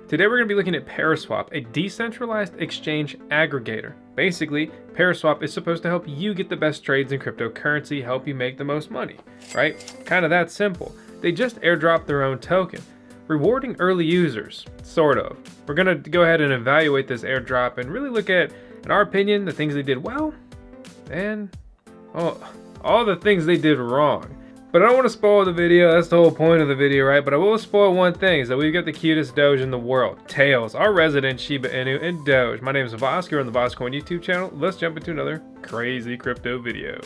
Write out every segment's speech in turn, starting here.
Today we're going to be looking at Paraswap, a decentralized exchange aggregator. Basically, Paraswap is supposed to help you get the best trades in cryptocurrency, help you make the most money, right? Kind of that simple. They just airdropped their own token, rewarding early users, sort of. We're going to go ahead and evaluate this airdrop and really look at, in our opinion, the things they did well and all the things they did wrong. But I don't want to spoil the video, that's the whole point of the video, right? But I will spoil one thing, is that we've got the cutest Doge in the world. Tails, our resident Shiba Inu, and Doge. My name is Vosk, you're on the VoskCoin YouTube channel. Let's jump into another crazy crypto video.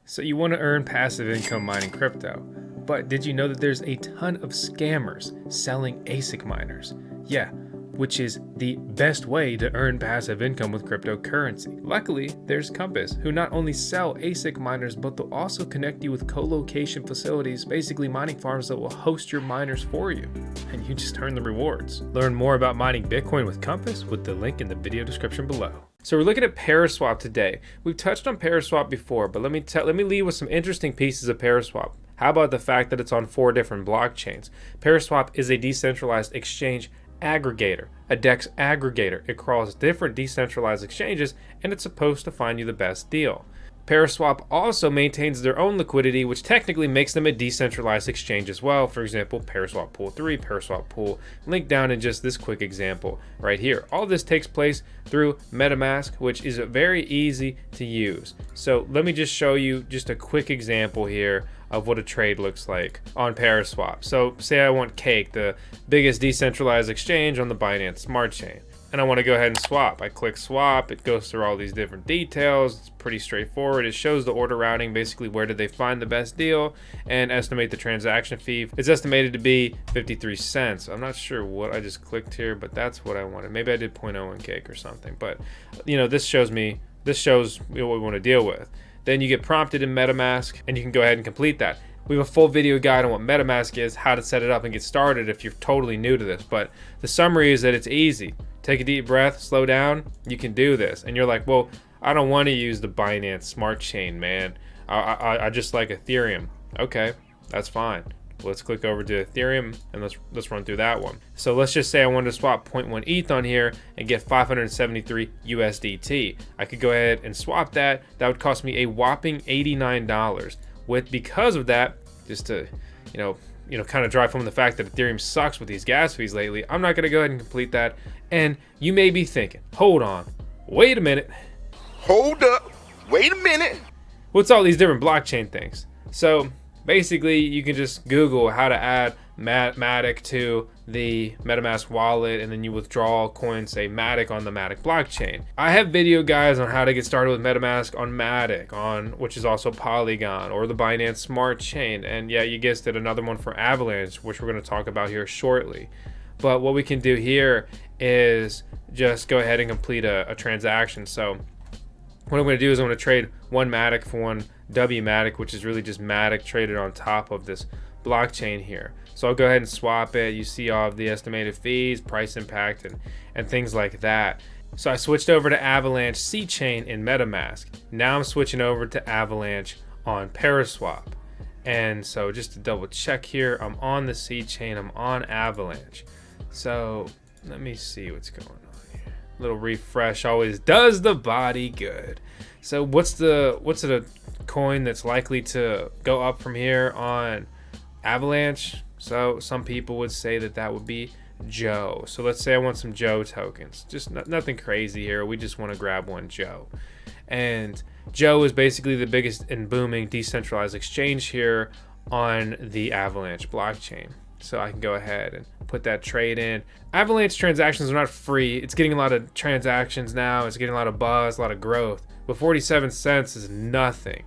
So you want to earn passive income mining crypto, but did you know that there's a ton of scammers selling ASIC miners? Yeah, which is the best way to earn passive income with cryptocurrency. Luckily, there's Compass, who not only sell ASIC miners, but they'll also connect you with co-location facilities, basically mining farms that will host your miners for you, and you just earn the rewards. Learn more about mining Bitcoin with Compass with the link in the video description below. So we're looking at Paraswap today. We've touched on Paraswap before, but let me lead with some interesting pieces of Paraswap. How about the fact that it's on 4 different blockchains? Paraswap is a decentralized exchange aggregator, a DEX aggregator. It crawls different decentralized exchanges and it's supposed to find you the best deal. Paraswap also maintains their own liquidity, which technically makes them a decentralized exchange as well. For example, Paraswap Pool 3, Paraswap Pool, linked down in just this quick example right here. All this takes place through MetaMask, which is very easy to use. So let me just show you just a quick example here of what a trade looks like on Paraswap. So say I want Cake, the biggest decentralized exchange on the Binance Smart Chain, and I want to go ahead and swap. I click swap, it goes through all these different details. It's pretty straightforward. It shows the order routing, basically where did they find the best deal, and estimate the transaction fee. It's estimated to be 53 cents. I'm not sure what I just clicked here, but that's what I wanted. Maybe I did 0.01 Cake or something, but you know, this shows what we want to deal with. Then you get prompted in MetaMask and you can go ahead and complete that. We have a full video guide on what MetaMask is, how to set it up and get started if you're totally new to this. But the summary is that it's easy. Take a deep breath, slow down, you can do this. And you're like, well, I don't want to use the Binance Smart Chain, man. I just like Ethereum. Okay, that's fine. Let's click over to Ethereum and let's run through that one. So let's just say I wanted to swap 0.1 ETH on here and get 573 USDT. I could go ahead and swap that. That would cost me a whopping $89. Because of that, just to kind of drive home the fact that Ethereum sucks with these gas fees lately, I'm not going to go ahead and complete that. And you may be thinking, hold on, wait a minute. Hold up, wait a minute. What's all these different blockchain things? So basically, you can just Google how to add Matic to the MetaMask wallet, and then you withdraw coins, say Matic, on the Matic blockchain. I have video guides on how to get started with MetaMask on Matic, which is also Polygon, or the Binance Smart Chain, and yeah, you guessed it, another one for Avalanche, which we're going to talk about here shortly. But what we can do here is just go ahead and complete a transaction. So what I'm going to do is I'm going to trade one Matic for one Wmatic, which is really just Matic traded on top of this blockchain here. So I'll go ahead and swap it. You see all of the estimated fees, price impact, and things like that. So I switched over to Avalanche C-Chain in MetaMask. Now I'm switching over to Avalanche on Paraswap. And so just to double check here, I'm on the C-Chain, I'm on Avalanche. So let me see what's going on here. A little refresh always does the body good. So what's the coin that's likely to go up from here on Avalanche? So some people would say that would be Joe. So let's say I want some Joe tokens. Just nothing crazy here. We just want to grab one Joe. And Joe is basically the biggest and booming decentralized exchange here on the Avalanche blockchain. So I can go ahead and put that trade in. Avalanche transactions are not free. It's getting a lot of transactions now. It's getting a lot of buzz, a lot of growth. But 47 cents is nothing.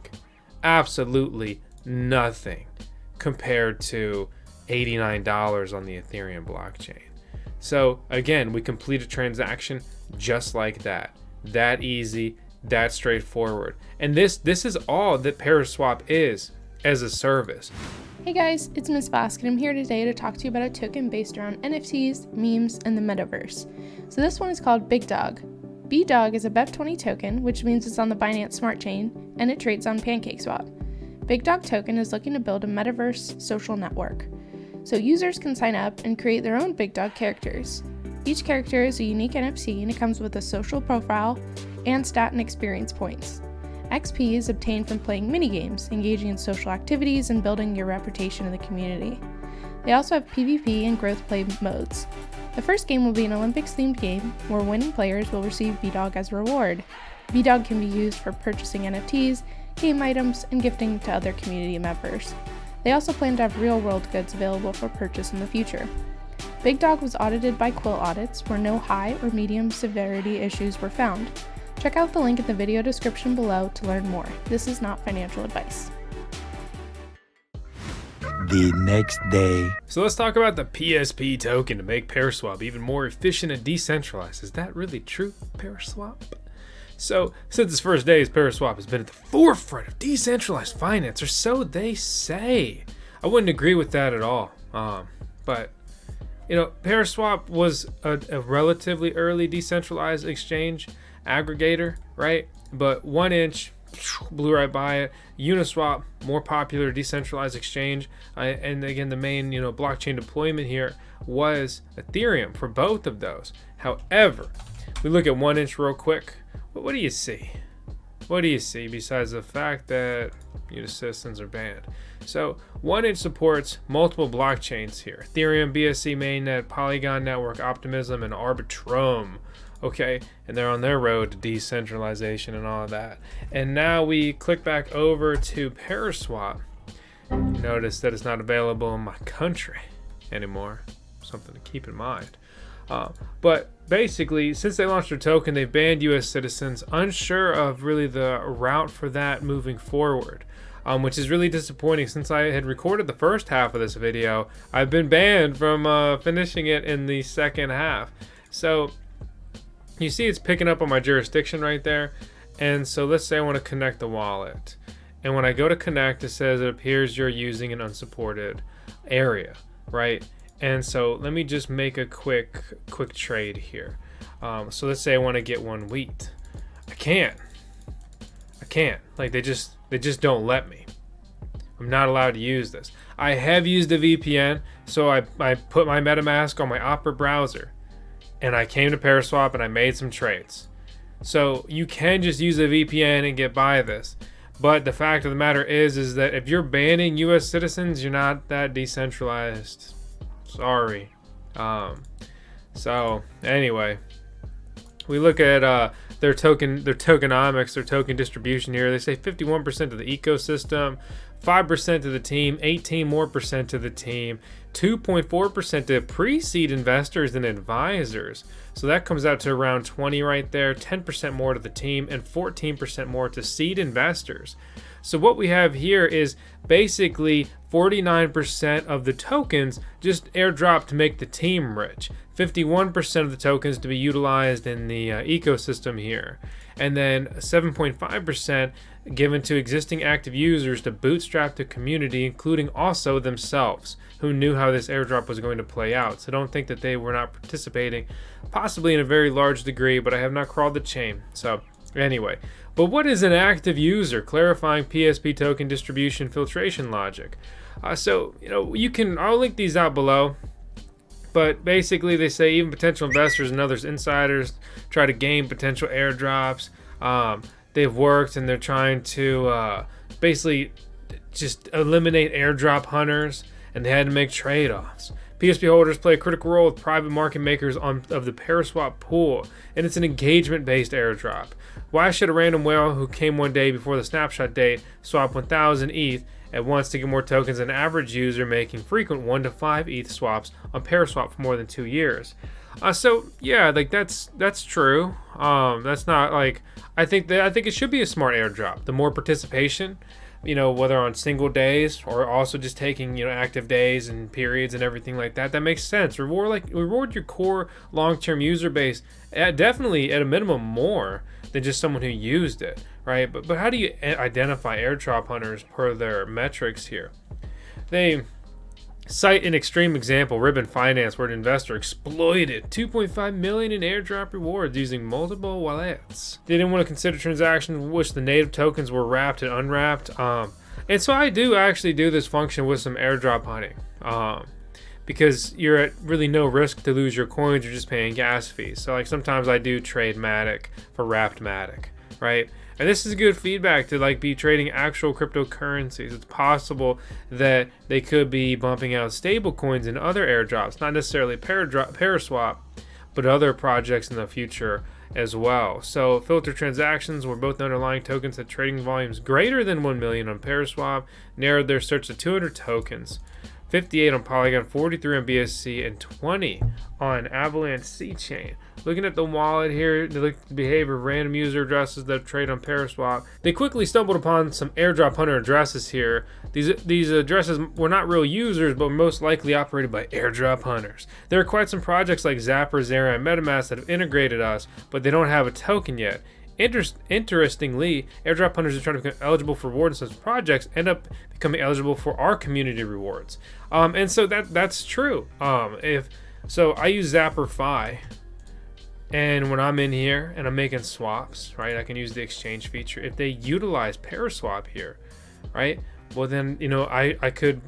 Absolutely nothing compared to $89 on the Ethereum blockchain. So again, we complete a transaction just like that. That easy, that straightforward. And this is all that Paraswap is as a service. Hey guys, it's Ms. Vosk, and I'm here today to talk to you about a token based around NFTs, memes, and the metaverse. So this one is called Big Dog. BDOG is a BEP20 token, which means it's on the Binance Smart Chain, and it trades on PancakeSwap. Big Dog Token is looking to build a metaverse social network, so users can sign up and create their own Big Dog characters. Each character is a unique NFT and it comes with a social profile and stat and experience points. XP is obtained from playing minigames, engaging in social activities, and building your reputation in the community. They also have PvP and growth play modes. The first game will be an Olympics-themed game where winning players will receive BDOG as a reward. BDOG can be used for purchasing NFTs, game items, and gifting to other community members. They also plan to have real-world goods available for purchase in the future. Big Dog was audited by Quill Audits, where no high or medium severity issues were found. Check out the link in the video description below to learn more. This is not financial advice. The next day. So let's talk about the PSP token to make Paraswap even more efficient and decentralized. Is that really true, Paraswap? So, since its first days, Paraswap has been at the forefront of decentralized finance, or so they say. I wouldn't agree with that at all. But Paraswap was a relatively early decentralized exchange aggregator, right? But 1inch blew right by it. Uniswap, more popular decentralized exchange, and again the main blockchain deployment here was Ethereum for both of those. However, we look at 1inch real quick. What do you see? What do you see besides the fact that Unisys are banned? So 1inch supports multiple blockchains here: Ethereum, BSC mainnet, Polygon network, Optimism, and Arbitrum. Okay, and they're on their road to decentralization and all of that. And now we click back over to Paraswap. Notice that it's not available in my country anymore. Something to keep in mind. But basically, since they launched their token, they've banned US citizens, unsure of really the route for that moving forward. Which is really disappointing. Since I had recorded the first half of this video, I've been banned from finishing it in the second half. So you see it's picking up on my jurisdiction right there. And so let's say I want to connect the wallet. And when I go to connect, it says it appears you're using an unsupported area, right? And so let me just make a quick trade here. So let's say I want to get 1 wheat. I can't. Like they just don't let me. I'm not allowed to use this. I have used a VPN, so I put my MetaMask on my Opera browser, and I came to Paraswap and I made some trades. So you can just use a VPN and get by this. But the fact of the matter is that if you're banning US citizens, you're not that decentralized. Sorry. So anyway, we look at their tokenomics, their token distribution here. They say 51% of the ecosystem, 5% to the team, 18% more to the team, 2.4% to pre-seed investors and advisors. So that comes out to around 20 right there, 10% more to the team, and 14% more to seed investors. So what we have here is basically 49% of the tokens just airdrop to make the team rich, 51% of the tokens to be utilized in the ecosystem here, and then 7.5% given to existing active users to bootstrap the community, including also themselves, who knew how this airdrop was going to play out. So don't think that they were not participating, possibly in a very large degree, but I have not crawled the chain. So anyway, but what is an active user? Clarifying PSP token distribution filtration logic. I'll link these out below. But basically, they say even potential investors and others, insiders, try to gain potential airdrops. They've worked and they're trying to basically just eliminate airdrop hunters, and they had to make trade-offs. PSP holders play a critical role with private market makers of the Paraswap pool, and it's an engagement-based airdrop. Why should a random whale who came one day before the snapshot date swap 1,000 ETH at once to get more tokens than an average user making frequent 1 to 5 ETH swaps on Paraswap for more than 2 years? So yeah, like that's true. That's not like I think it should be a smart airdrop. The more participation, whether on single days or also just taking active days and periods and everything like that, that makes sense. Reward your core long-term user base definitely at a minimum more than just someone who used it, right? But how do you identify airdrop hunters per their metrics here? They Cite an extreme example, Ribbon Finance, where an investor exploited 2.5 million in airdrop rewards using multiple wallets. They didn't want to consider transactions in which the native tokens were wrapped and unwrapped. And so I do actually do this function with some airdrop hunting. Because you're at really no risk to lose your coins, you're just paying gas fees. So like sometimes I do trade Matic for wrapped Matic, right? And this is good feedback to like be trading actual cryptocurrencies. It's possible that they could be bumping out stable coins and other airdrops, not necessarily Paraswap, but other projects in the future as well. So filter transactions where both the underlying tokens had trading volumes greater than 1 million on Paraswap, narrowed their search to 200 tokens. 58 on Polygon, 43 on BSC, and 20 on Avalanche C-Chain. Looking at the wallet here, they look at the behavior of random user addresses that trade on Paraswap. They quickly stumbled upon some airdrop hunter addresses here. These addresses were not real users, but most likely operated by airdrop hunters. There are quite some projects like Zapper, Zera, and MetaMask that have integrated us, but they don't have a token yet. Interestingly, airdrop hunters are trying to become eligible for rewards in such projects end up becoming eligible for our community rewards. And so that's true. So I use zapper.fi, and when I'm in here and I'm making swaps, right, I can use the exchange feature. If they utilize Paraswap here, right, well then, you know, I could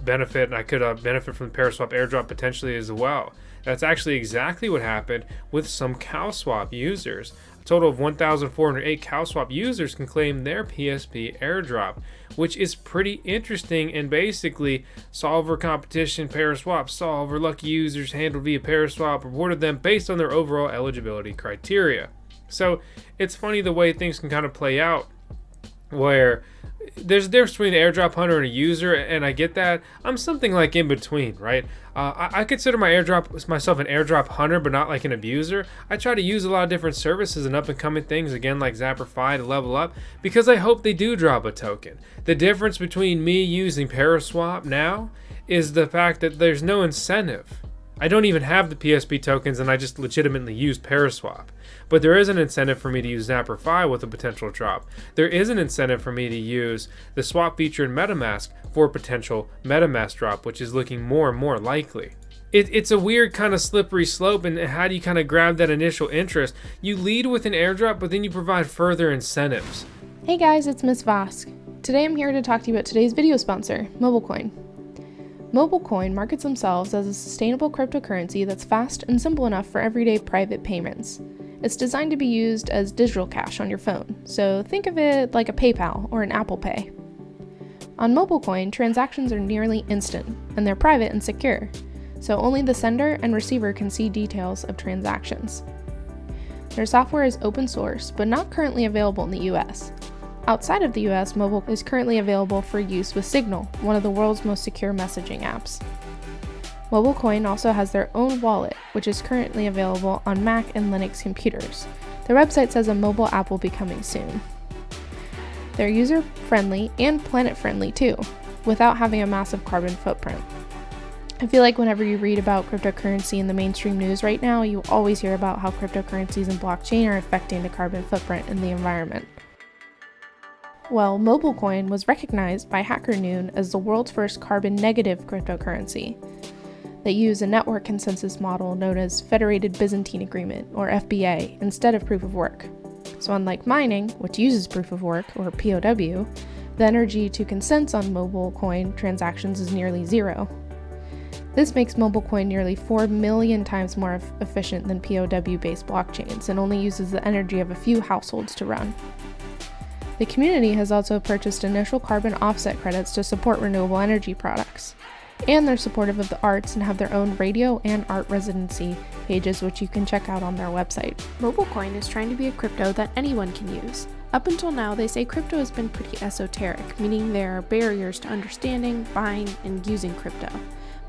benefit, and I could benefit from the Paraswap airdrop potentially as well. That's actually exactly what happened with some CowSwap users. A total of 1,408 CowSwap users can claim their PSP airdrop, which is pretty interesting. And basically, solver competition Paraswap solver lucky users handled via Paraswap rewarded them based on their overall eligibility criteria. So it's funny the way things can kind of play out, where there's a difference between an airdrop hunter and a user, and I get that. I'm something like in between, right? I consider myself an airdrop hunter, but not like an abuser. I try to use a lot of different services and up-and-coming things, again, like zapper.fi to level up, because I hope they do drop a token. The difference between me using Paraswap now is the fact that there's no incentive. I don't even have the PSP tokens, and I just legitimately use Paraswap. But there is an incentive for me to use zapper.fi with a potential drop. There is an incentive for me to use the swap feature in MetaMask for a potential MetaMask drop, which is looking more and more likely. It's a weird kind of slippery slope, and how do you kind of grab that initial interest? You lead with an airdrop, but then you provide further incentives. Hey guys, it's Miss Vosk. Today I'm here to talk to you about today's video sponsor, MobileCoin. MobileCoin markets themselves as a sustainable cryptocurrency that's fast and simple enough for everyday private payments. It's designed to be used as digital cash on your phone, so think of it like a PayPal or an Apple Pay. On MobileCoin, transactions are nearly instant, and they're private and secure, so only the sender and receiver can see details of transactions. Their software is open source, but not currently available in the US. Outside of the US, Mobile is currently available for use with Signal, one of the world's most secure messaging apps. MobileCoin also has their own wallet, which is currently available on Mac and Linux computers. Their website says a mobile app will be coming soon. They're user-friendly and planet-friendly too, without having a massive carbon footprint. I feel like whenever you read about cryptocurrency in the mainstream news right now, you always hear about how cryptocurrencies and blockchain are affecting the carbon footprint in the environment. Well, MobileCoin was recognized by Hacker Noon as the world's first carbon-negative cryptocurrency. They use a network consensus model known as Federated Byzantine Agreement, or FBA, instead of proof of work. So unlike mining, which uses proof of work, or POW, the energy to consents on MobileCoin transactions is nearly zero. This makes MobileCoin nearly 4 million times more efficient than POW-based blockchains, and only uses the energy of a few households to run. The community has also purchased initial carbon offset credits to support renewable energy products. And they're supportive of the arts and have their own radio and art residency pages, which you can check out on their website. MobileCoin is trying to be a crypto that anyone can use. Up until now, they say crypto has been pretty esoteric, meaning there are barriers to understanding, buying, and using crypto.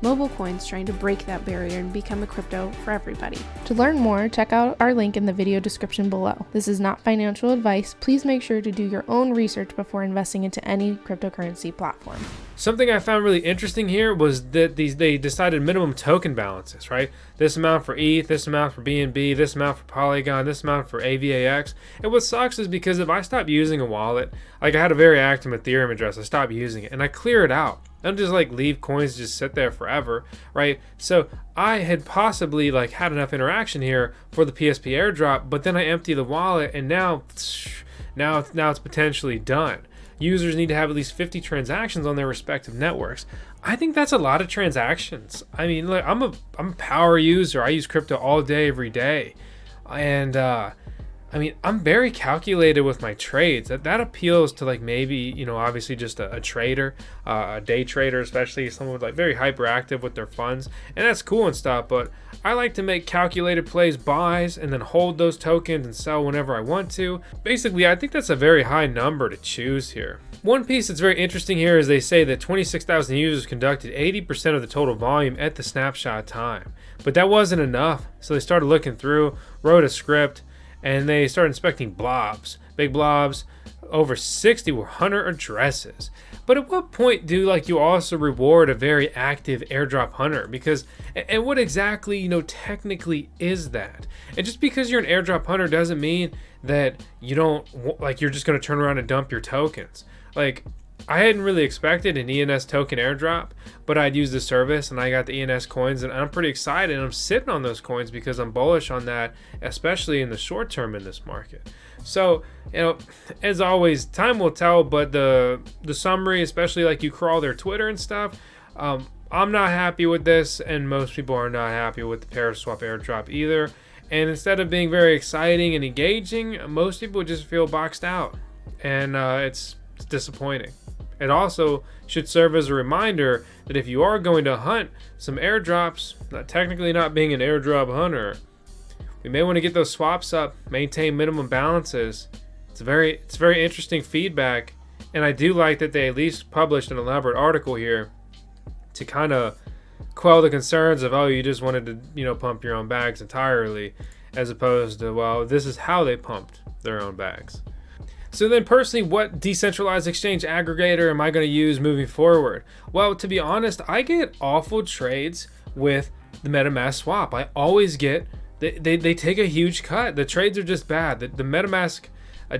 MobileCoin's trying to break that barrier and become a crypto for everybody. To learn more, check out our link in the video description below. This is not financial advice. Please make sure to do your own research before investing into any cryptocurrency platform. Something I found really interesting here was that they decided minimum token balances, right? This amount for ETH, this amount for BNB, this amount for Polygon, this amount for AVAX. And what sucks is because if I stop using a wallet, like I had a very active Ethereum address, I stopped using it and I clear it out. I don't just like leave coins just sit there forever, right? So I had possibly like had enough interaction here for the PSP airdrop, but then I empty the wallet and now it's potentially done. Users need to have at least 50 transactions on their respective networks. I think that's a lot of transactions. I mean, look, I'm a power user. I use crypto all day, every day. And I mean, I'm very calculated with my trades. That appeals to like maybe, you know, obviously just a trader, a day trader, especially someone like very hyperactive with their funds. And that's cool and stuff, but I like to make calculated plays, buys, and then hold those tokens and sell whenever I want to. Basically, I think that's a very high number to choose here. One piece that's very interesting here is they say that 26,000 users conducted 80% of the total volume at the snapshot time. But that wasn't enough, so they started looking through, wrote a script, and they started inspecting blobs, big blobs, over 60 were hunter addresses. But at what point do like you also reward a very active airdrop hunter? Because, and what exactly, you know, technically is that? And just because you're an airdrop hunter doesn't mean that you don't, like you're just going to turn around and dump your tokens. Like, I hadn't really expected an ENS token airdrop, but I'd used the service and I got the ENS coins and I'm pretty excited. I'm sitting on those coins because I'm bullish on that, especially in the short term in this market. So, you know, as always, time will tell, but the summary, especially like you crawl their Twitter and stuff, I'm not happy with this, and most people are not happy with the Paraswap airdrop either. And instead of being very exciting and engaging, most people just feel boxed out, and it's disappointing. It also should serve as a reminder that if you are going to hunt some airdrops, technically not being an airdrop hunter, we may want to get those swaps up, maintain minimum balances. It's very interesting feedback, and I do like that they at least published an elaborate article here to kind of quell the concerns of, oh, you just wanted to, you know, pump your own bags entirely, as opposed to, well, this is how they pumped their own bags. So then personally, what decentralized exchange aggregator am I going to use moving forward? Well, to be honest, I get awful trades with the MetaMask swap. I always get, they take a huge cut. The trades are just bad. The MetaMask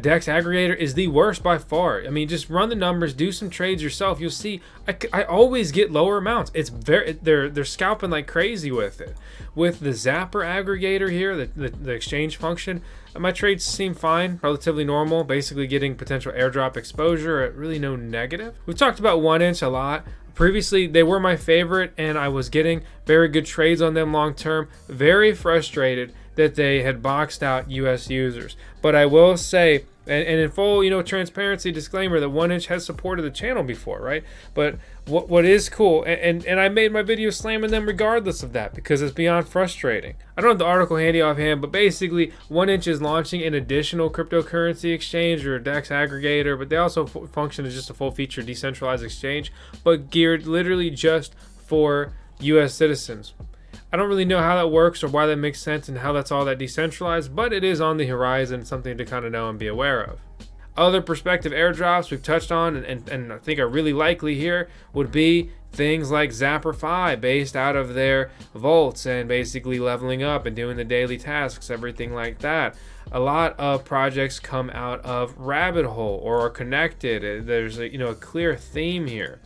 DEX aggregator is the worst by far. I mean, just run the numbers, do some trades yourself. You'll see I always get lower amounts. It's they're scalping like crazy with it. With the zapper aggregator here, the exchange function, my trades seem fine, relatively normal, basically getting potential airdrop exposure at really no negative. We've talked about 1inch a lot. Previously, they were my favorite, and I was getting very good trades on them long term. Very frustrated that they had boxed out US users. But I will say, and in full, you know, transparency disclaimer, that 1inch has supported the channel before, right? But what is cool, and I made my video slamming them regardless of that, because it's beyond frustrating. I don't have the article handy offhand, but basically 1inch is launching an additional cryptocurrency exchange or DEX aggregator, but they also function as just a full-feature decentralized exchange, but geared literally just for US citizens. I don't really know how that works or why that makes sense and how that's all that decentralized, but it is on the horizon, something to kind of know and be aware of. Other prospective airdrops we've touched on and I think are really likely here would be things like zapper.fi, based out of their vaults and basically leveling up and doing the daily tasks, everything like that. A lot of projects come out of Rabbit Hole or are connected. There's a clear theme here.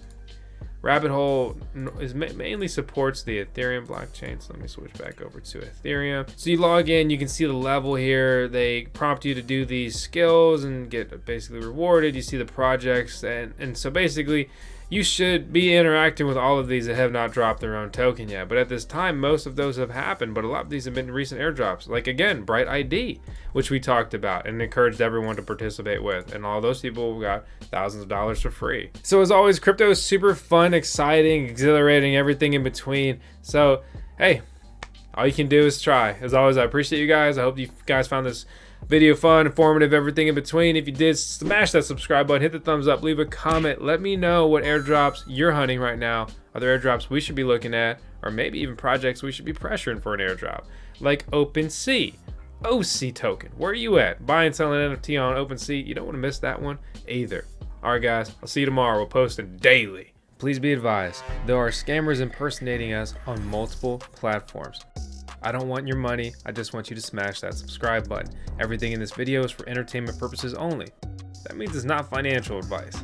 Rabbit Hole mainly supports the Ethereum blockchain, so let me switch back over to Ethereum. So you log in, you can see the level here. They prompt you to do these skills and get basically rewarded. You see the projects, and so basically you should be interacting with all of these that have not dropped their own token yet. But at this time, most of those have happened, but a lot of these have been recent airdrops. Like, again, Bright ID, which we talked about and encouraged everyone to participate with. And all those people got thousands of dollars for free. So as always, crypto is super fun, exciting, exhilarating, everything in between. So, hey, all you can do is try. As always, I appreciate you guys. I hope you guys found this video fun, informative, everything in between. If you did, smash that subscribe button, hit the thumbs up, leave a comment, let me know what airdrops you're hunting right now. Are there airdrops we should be looking at, or maybe even projects we should be pressuring for an airdrop, like OpenSea, OC token. Where are you at? Buying and selling NFT on OpenSea. You don't want to miss that one either. All right, guys, I'll see you tomorrow. We're posting daily. Please be advised, there are scammers impersonating us on multiple platforms. I don't want your money, I just want you to smash that subscribe button. Everything in this video is for entertainment purposes only. That means it's not financial advice.